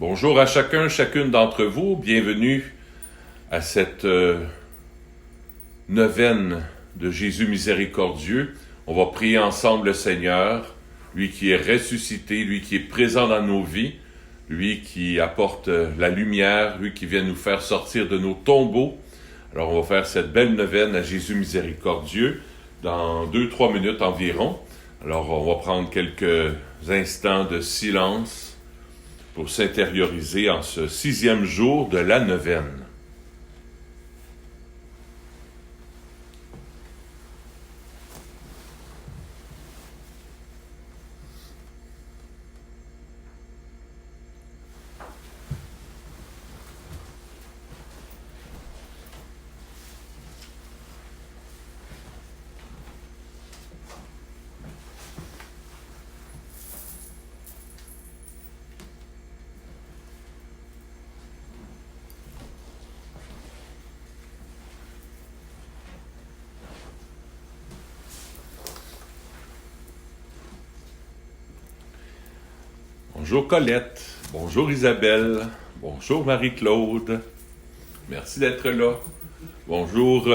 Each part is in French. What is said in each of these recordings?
Bonjour à chacun, chacune d'entre vous. Bienvenue à cette neuvaine de Jésus miséricordieux. On va prier ensemble le Seigneur, lui qui est ressuscité, lui qui est présent dans nos vies, lui qui apporte la lumière, lui qui vient nous faire sortir de nos tombeaux. Alors on va faire cette belle neuvaine à Jésus miséricordieux dans 2-3 minutes environ. Alors on va prendre quelques instants de silence pour s'intérioriser en ce 6e jour de la neuvaine. Bonjour Colette, bonjour Isabelle, bonjour Marie-Claude, merci d'être là. Bonjour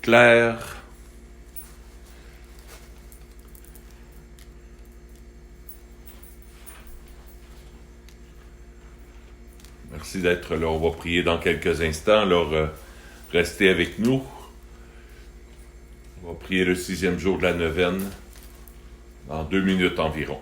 Claire. Merci d'être là, on va prier dans quelques instants, alors restez avec nous. On va prier le 6e jour de la neuvaine dans 2 minutes environ.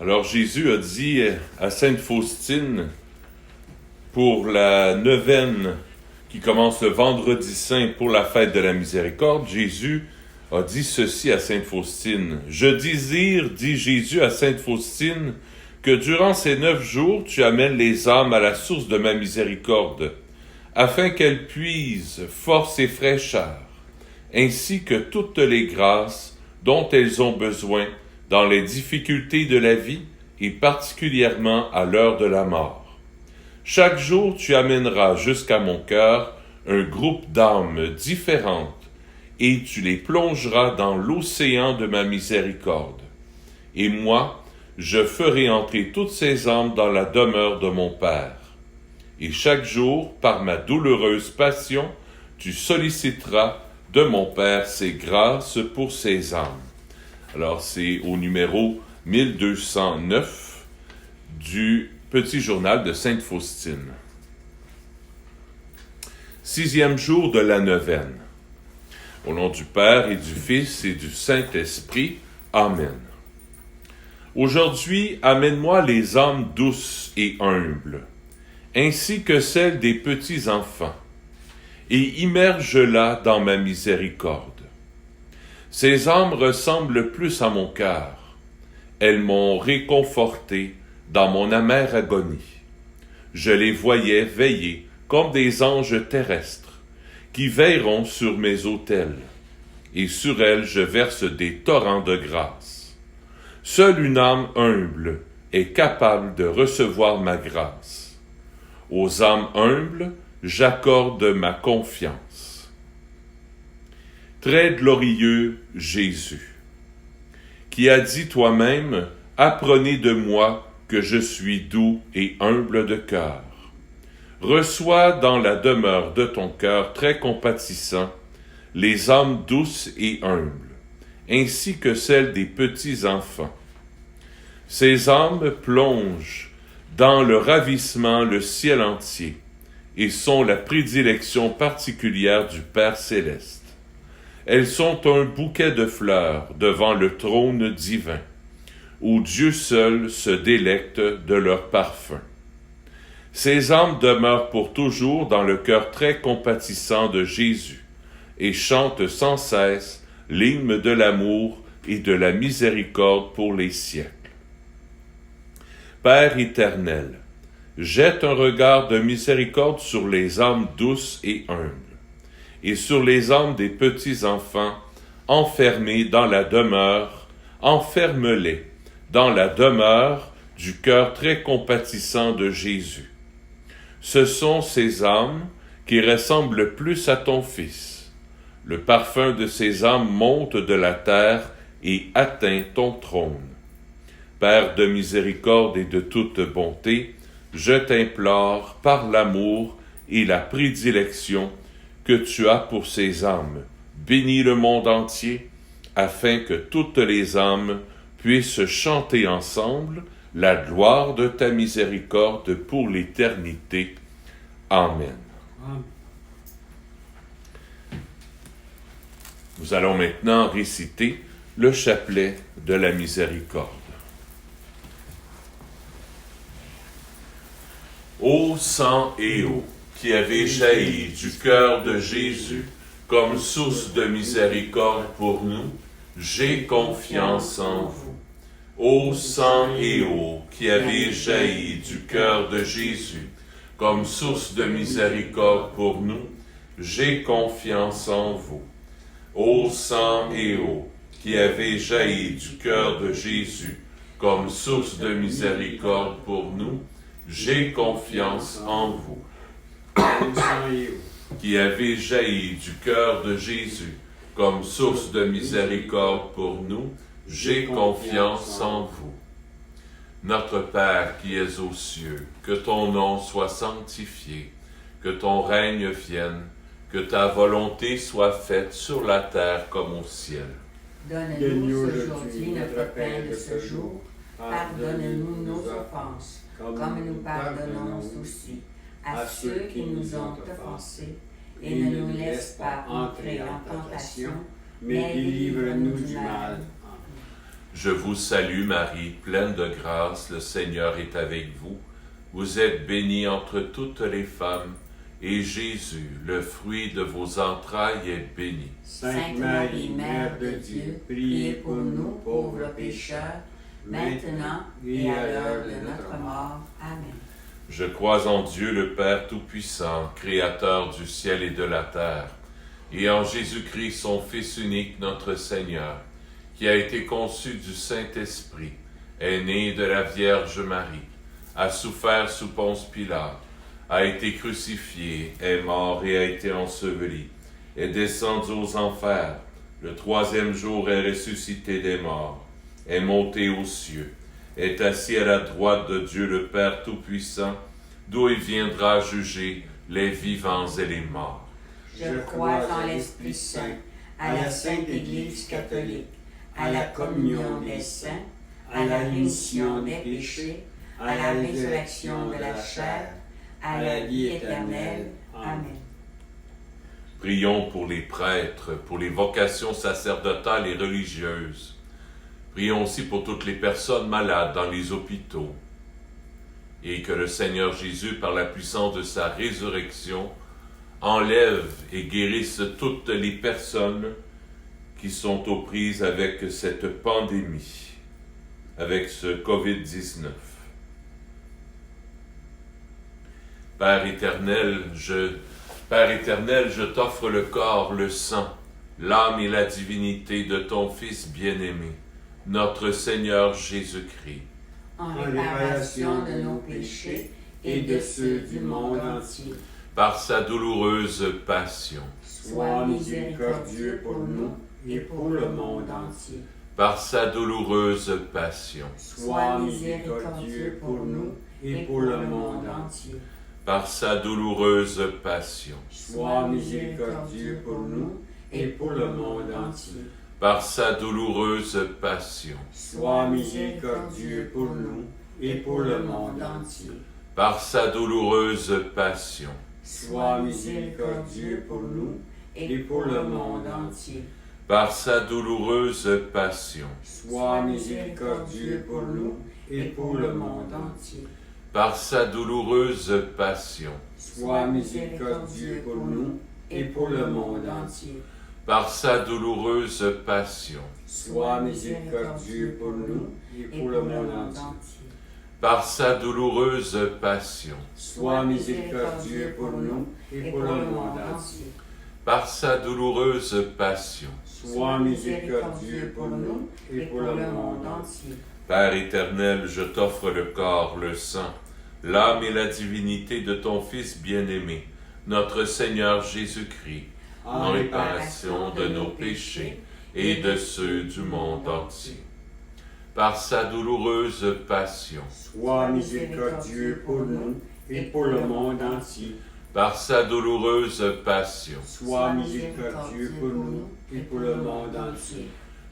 Alors Jésus a dit à Sainte Faustine, pour la neuvaine qui commence le vendredi saint pour la fête de la miséricorde, Jésus a dit ceci à Sainte Faustine. « Je désire, dit Jésus à Sainte Faustine, que durant ces 9 jours, tu amènes les âmes à la source de ma miséricorde, afin qu'elles puisent force et fraîcheur, ainsi que toutes les grâces dont elles ont besoin dans les difficultés de la vie et particulièrement à l'heure de la mort. Chaque jour, tu amèneras jusqu'à mon cœur un groupe d'âmes différentes et tu les plongeras dans l'océan de ma miséricorde. Et moi, je ferai entrer toutes ces âmes dans la demeure de mon Père. Et chaque jour, par ma douloureuse passion, tu solliciteras de mon Père ses grâces pour ces âmes. » Alors, c'est au numéro 1209 du Petit Journal de Sainte Faustine. 6e jour de la neuvaine. Au nom du Père et du Fils et du Saint-Esprit. Amen. Aujourd'hui, amène-moi les âmes douces et humbles, ainsi que celles des petits enfants, et immerge-la dans ma miséricorde. Ces âmes ressemblent plus à mon cœur. Elles m'ont réconforté dans mon amère agonie. Je les voyais veiller comme des anges terrestres, qui veilleront sur mes autels, et sur elles je verse des torrents de grâce. Seule une âme humble est capable de recevoir ma grâce. Aux âmes humbles, j'accorde ma confiance. Très glorieux Jésus, qui as dit toi-même, « Apprenez de moi que je suis doux et humble de cœur. » Reçois dans la demeure de ton cœur très compatissant les âmes douces et humbles, ainsi que celles des petits enfants. Ces âmes plongent dans le ravissement le ciel entier et sont la prédilection particulière du Père céleste. Elles sont un bouquet de fleurs devant le trône divin, où Dieu seul se délecte de leur parfum. Ces âmes demeurent pour toujours dans le cœur très compatissant de Jésus et chantent sans cesse l'hymne de l'amour et de la miséricorde pour les siècles. Père éternel, jette un regard de miséricorde sur les âmes douces et humbles, et sur les âmes des petits enfants enfermés dans la demeure, enferme-les dans la demeure du cœur très compatissant de Jésus. Ce sont ces âmes qui ressemblent le plus à ton Fils. Le parfum de ces âmes monte de la terre et atteint ton trône. Père de miséricorde et de toute bonté, je t'implore par l'amour et la prédilection que tu as pour ces âmes. Bénis le monde entier, afin que toutes les âmes puissent chanter ensemble la gloire de ta miséricorde pour l'éternité. Amen. Nous allons maintenant réciter le chapelet de la miséricorde. Ô sang et eau qui avez jailli du cœur de Jésus comme source de miséricorde pour nous, j'ai confiance en vous. Ô sang et eau qui avez jailli du cœur de Jésus comme source de miséricorde pour nous, j'ai confiance en vous. Ô sang et eau qui avez jailli du cœur de Jésus comme source de miséricorde pour nous, j'ai confiance en vous. Qui avez jailli du cœur de Jésus comme source de miséricorde pour nous, j'ai confiance en vous. Notre Père qui es aux cieux, que ton nom soit sanctifié, que ton règne vienne, que ta volonté soit faite sur la terre comme au ciel. Donne-nous aujourd'hui notre pain de ce jour. Pardonne-nous nos offenses, comme nous pardonnons aussi à ceux qui nous ont offensés. Et ne nous laisse pas entrer en tentation, mais délivre-nous du mal. Je vous salue Marie, pleine de grâce, le Seigneur est avec vous. Vous êtes bénie entre toutes les femmes, et Jésus, le fruit de vos entrailles, est béni. Sainte Marie, Mère de Dieu, priez pour nous pauvres pécheurs, maintenant et à l'heure de notre mort. Amen. Je crois en Dieu le Père Tout-Puissant, Créateur du ciel et de la terre, et en Jésus-Christ, son Fils unique, notre Seigneur, qui a été conçu du Saint-Esprit, est né de la Vierge Marie, a souffert sous Ponce Pilate, a été crucifié, est mort et a été enseveli, est descendu aux enfers, le troisième jour est ressuscité des morts, est monté aux cieux, est assis à la droite de Dieu le Père Tout-Puissant, d'où il viendra juger les vivants et les morts. Je crois en l'Esprit Saint, à la Sainte Église catholique, à la communion des saints, à la rémission des péchés, à la résurrection de la chair, à la vie éternelle. Amen. Prions pour les prêtres, pour les vocations sacerdotales et religieuses. Prions aussi pour toutes les personnes malades dans les hôpitaux. Et que le Seigneur Jésus, par la puissance de sa résurrection, enlève et guérisse toutes les personnes qui sont aux prises avec cette pandémie, avec ce COVID-19. Père éternel, je t'offre le corps, le sang, l'âme et la divinité de ton Fils bien-aimé, notre Seigneur Jésus-Christ. En réparation de nos péchés et de ceux du monde entier. Par sa douloureuse passion. Sois miséricordieux pour nous et pour le monde entier. par sa douloureuse passion, sois miséricordieux pour nous et pour le monde entier. par sa douloureuse passion, Sois miséricordieux pour nous et pour le monde entier. par sa douloureuse passion, Sois miséricordieux pour nous et pour le monde entier. par sa douloureuse passion, Sois miséricordieux pour nous et pour le monde entier. par sa douloureuse passion, Sois miséricordieux pour nous et pour le monde entier. par sa douloureuse passion, Sois miséricordieux pour nous et pour le monde entier. par sa douloureuse passion, Sois miséricordieux pour nous et pour le monde entier. par sa douloureuse passion, Sois miséricordieux pour nous et pour le monde entier. par sa douloureuse passion. Sois miséricordieux pour nous et pour le monde entier. Père éternel, je t'offre le corps, le sang, l'âme et la divinité de ton Fils bien-aimé, notre Seigneur Jésus-Christ, en réparation de nos péchés et de ceux du monde entier. Par sa douloureuse passion, Sois miséricordieux pour nous et pour le monde entier. par sa douloureuse passion, Sois miséricordieux pour nous et pour le monde entier.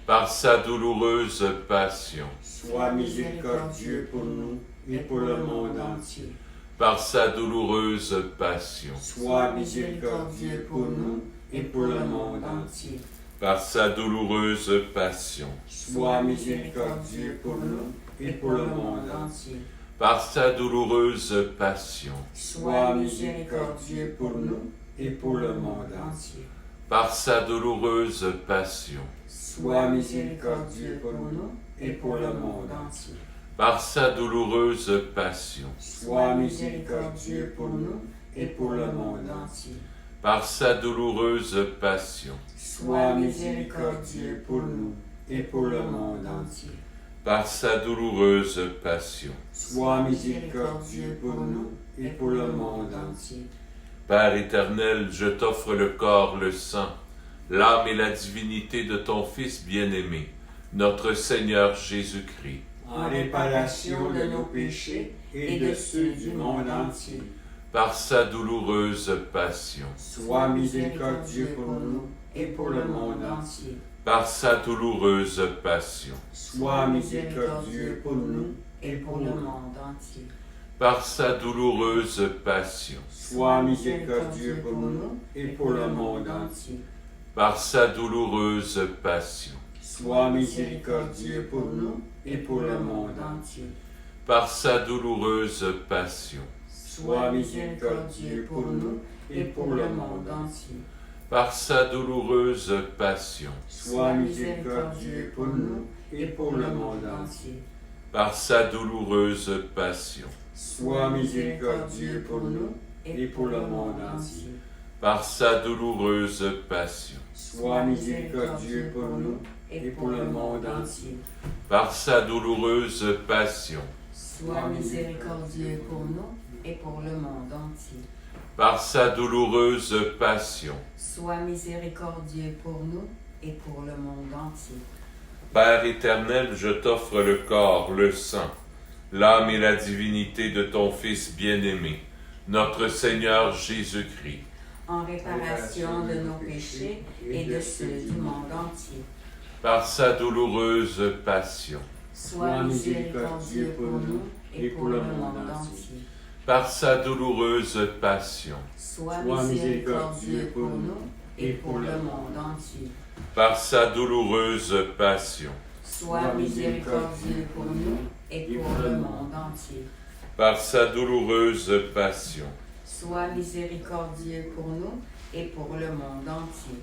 par sa douloureuse passion, Sois miséricordieux pour nous et pour le monde entier. par sa douloureuse passion, Sois miséricordieux pour nous et pour le monde entier. par sa douloureuse passion, Sois miséricordieux pour nous et pour le monde entier. par sa douloureuse passion, Sois miséricordieux pour nous et pour le monde entier. par sa douloureuse passion, Sois miséricordieux pour nous et pour le monde entier. par sa douloureuse passion, Sois miséricordieux pour nous et pour le monde entier. par sa douloureuse passion, Sois miséricordieux pour nous et pour le monde entier. par sa douloureuse passion. Sois miséricordieux pour nous et pour le monde entier. Père éternel, je t'offre le corps, le sang, l'âme et la divinité de ton Fils bien-aimé, notre Seigneur Jésus-Christ, En réparation de nos péchés et de ceux du monde entier. par sa douloureuse passion, Sois miséricordieux pour nous et pour le monde entier. par sa douloureuse passion, Sois miséricordieux pour nous et pour le monde entier. par sa douloureuse passion, Sois miséricordieux pour nous et pour le monde entier. par sa douloureuse passion, Sois miséricordieux pour nous et pour le monde entier. par sa douloureuse passion, Sois miséricordieux pour nous et pour le monde entier. par sa douloureuse passion, Sois miséricordieux pour nous et pour le monde entier. par sa douloureuse passion, Sois miséricordieux pour nous et pour le monde entier. par sa douloureuse passion, Sois miséricordieux pour nous et pour le monde entier. par sa douloureuse passion, Sois miséricordieux pour nous et pour le monde entier. par sa douloureuse passion. Sois miséricordieux pour nous et pour le monde entier. Père éternel, je t'offre le corps, le sang, l'âme et la divinité de ton Fils bien-aimé, notre Seigneur Jésus-Christ, En réparation de nos péchés et de ceux du monde entier. par sa douloureuse passion, Sois miséricordieux pour nous et pour le monde entier. par sa douloureuse passion, Sois miséricordieux pour nous et pour le monde entier. par sa douloureuse passion, Sois miséricordieux pour nous et pour le monde entier. par sa douloureuse passion, Sois miséricordieux pour nous et pour le monde entier.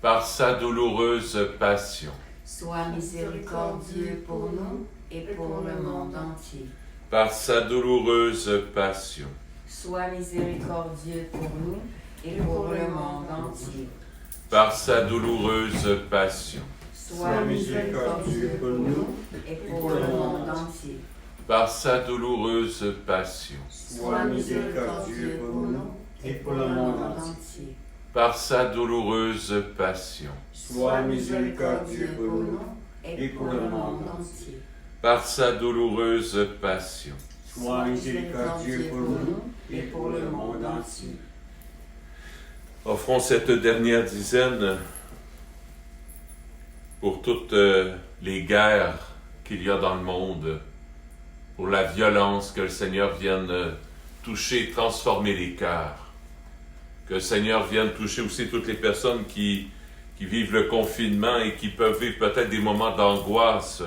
par sa douloureuse passion, Sois miséricordieux pour nous et pour le monde entier. par sa douloureuse passion, Sois miséricordieux pour nous et pour le monde entier. par sa douloureuse passion, Sois miséricordieux pour nous et pour le monde entier. par sa douloureuse passion, Sois miséricordieux pour nous et pour le monde entier. par sa douloureuse passion, Sois miséricordieux pour nous et pour le monde entier. Par sa douloureuse passion. Sois miséricordieux pour nous et pour le monde entier. Offrons cette dernière dizaine pour toutes les guerres qu'il y a dans le monde, pour la violence, que le Seigneur vienne toucher, transformer les cœurs. Que le Seigneur vienne toucher aussi toutes les personnes qui vivent le confinement et qui peuvent vivre peut-être des moments d'angoisse,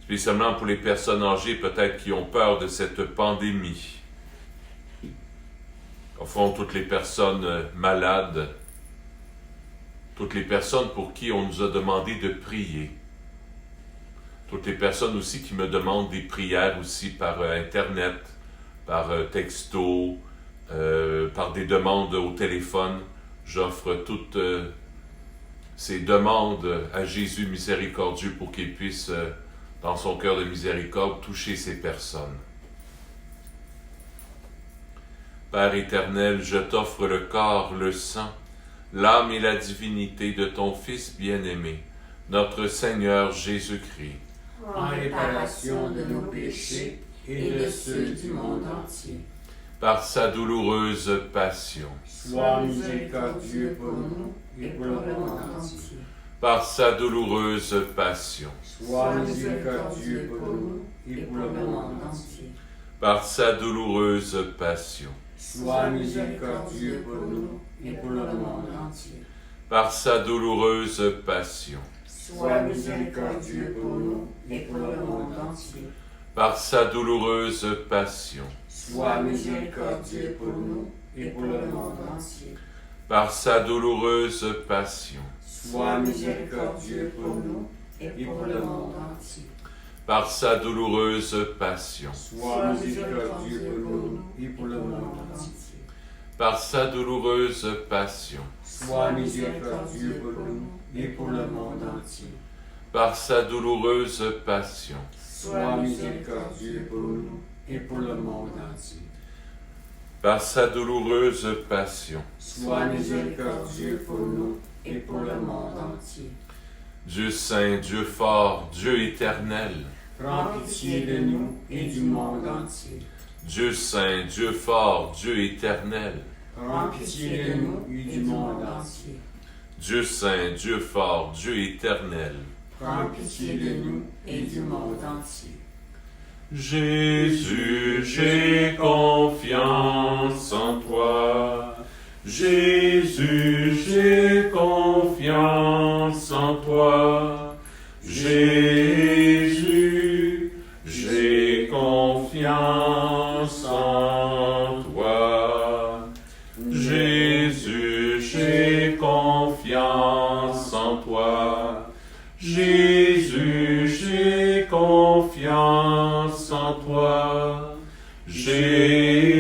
spécialement pour les personnes âgées peut-être qui ont peur de cette pandémie. Offrons toutes les personnes malades, toutes les personnes pour qui on nous a demandé de prier, toutes les personnes aussi qui me demandent des prières aussi par Internet, par texto, par des demandes au téléphone. J'offre toutes ces demandes à Jésus miséricordieux pour qu'il puisse, dans son cœur de miséricorde, toucher ces personnes. Père éternel, je t'offre le corps, le sang, l'âme et la divinité de ton Fils bien-aimé, notre Seigneur Jésus-Christ, En réparation de nos péchés et de ceux du monde entier. par sa douloureuse passion, Sois miséricordieux pour nous et pour le monde entier. par sa douloureuse passion, Sois miséricordieux pour nous et pour le monde entier. par sa douloureuse passion, Sois miséricordieux pour nous et pour le monde entier. par sa douloureuse passion, Sois miséricordieux pour nous et pour le monde entier. par sa douloureuse passion, Sois miséricordieux pour nous et pour le monde entier. par sa douloureuse passion, Sois miséricordieux pour nous et pour le monde entier. par sa douloureuse passion, Sois miséricordieux pour nous et pour le monde entier. par sa douloureuse passion, Sois miséricordieux pour nous et pour le monde entier. par sa douloureuse passion, Sois miséricordieux pour nous et pour le monde entier. par sa douloureuse passion. Sois miséricordieux pour nous et pour le monde entier. Dieu saint, Dieu fort, Dieu éternel, Prends pitié de nous et du monde entier. Dieu saint, Dieu fort, Dieu éternel, Prends pitié de nous et du monde entier. Dieu saint, Dieu fort, Dieu éternel. Prends pitié de nous et du monde entier. Jésus, j'ai confiance en toi. Jésus, j'ai confiance en toi. Jésus, j'ai confiance en toi. Jésus, j'ai confiance en toi. Jésus, j'ai confiance en toi.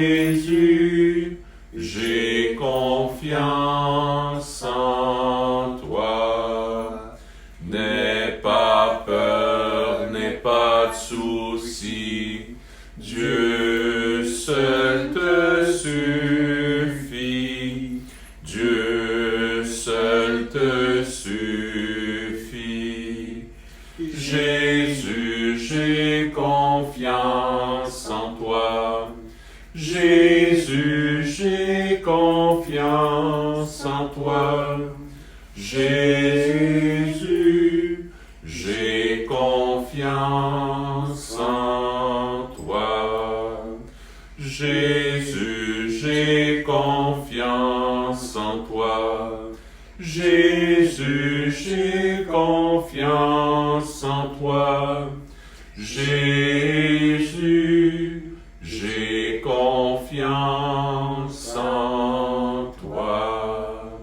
Jésus, j'ai confiance en toi. N'aie pas peur, n'aie pas de soucis. Dieu seul te suffit. Dieu seul te suffit. Jésus, j'ai confiance en toi. Jésus, j'ai confiance en toi. Jésus, j'ai confiance en toi. Jésus, j'ai confiance en toi. Jésus, j'ai confiance en toi. Jésus, j'ai confiance en toi.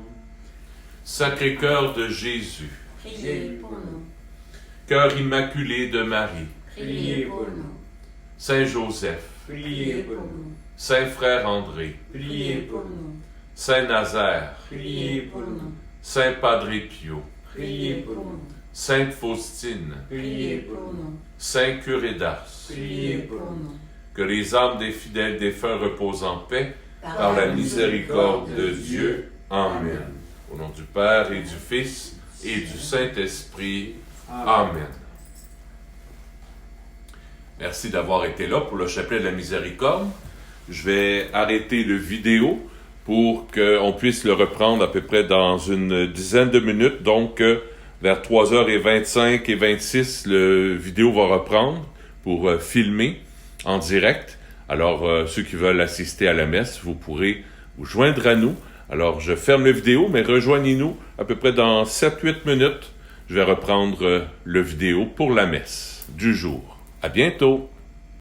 Sacré-Cœur de Jésus, Priez pour nous. Cœur immaculé de Marie, Priez pour nous. Saint Joseph, Priez pour nous. Saint Frère André, Priez pour nous. Saint Nazaire, Priez pour nous. Saint Padre Pio, Priez pour nous. Sainte Faustine, Priez pour nous. Saint Curé d'Ars, Priez pour nous. que les âmes des fidèles défunts reposent en paix par la miséricorde de Dieu. Amen. Au nom du Père et du Fils et du Saint-Esprit. Amen. Merci d'avoir été là pour le chapelet de la miséricorde. Je vais arrêter le vidéo pour qu'on puisse le reprendre à peu près dans une dizaine de minutes. Donc, vers 3h25 et 26, le vidéo va reprendre pour filmer en direct. Alors, ceux qui veulent assister à la messe, vous pourrez vous joindre à nous. Alors, je ferme la vidéo, mais rejoignez-nous à peu près dans 7-8 minutes. Je vais reprendre le vidéo pour la messe du jour. À bientôt!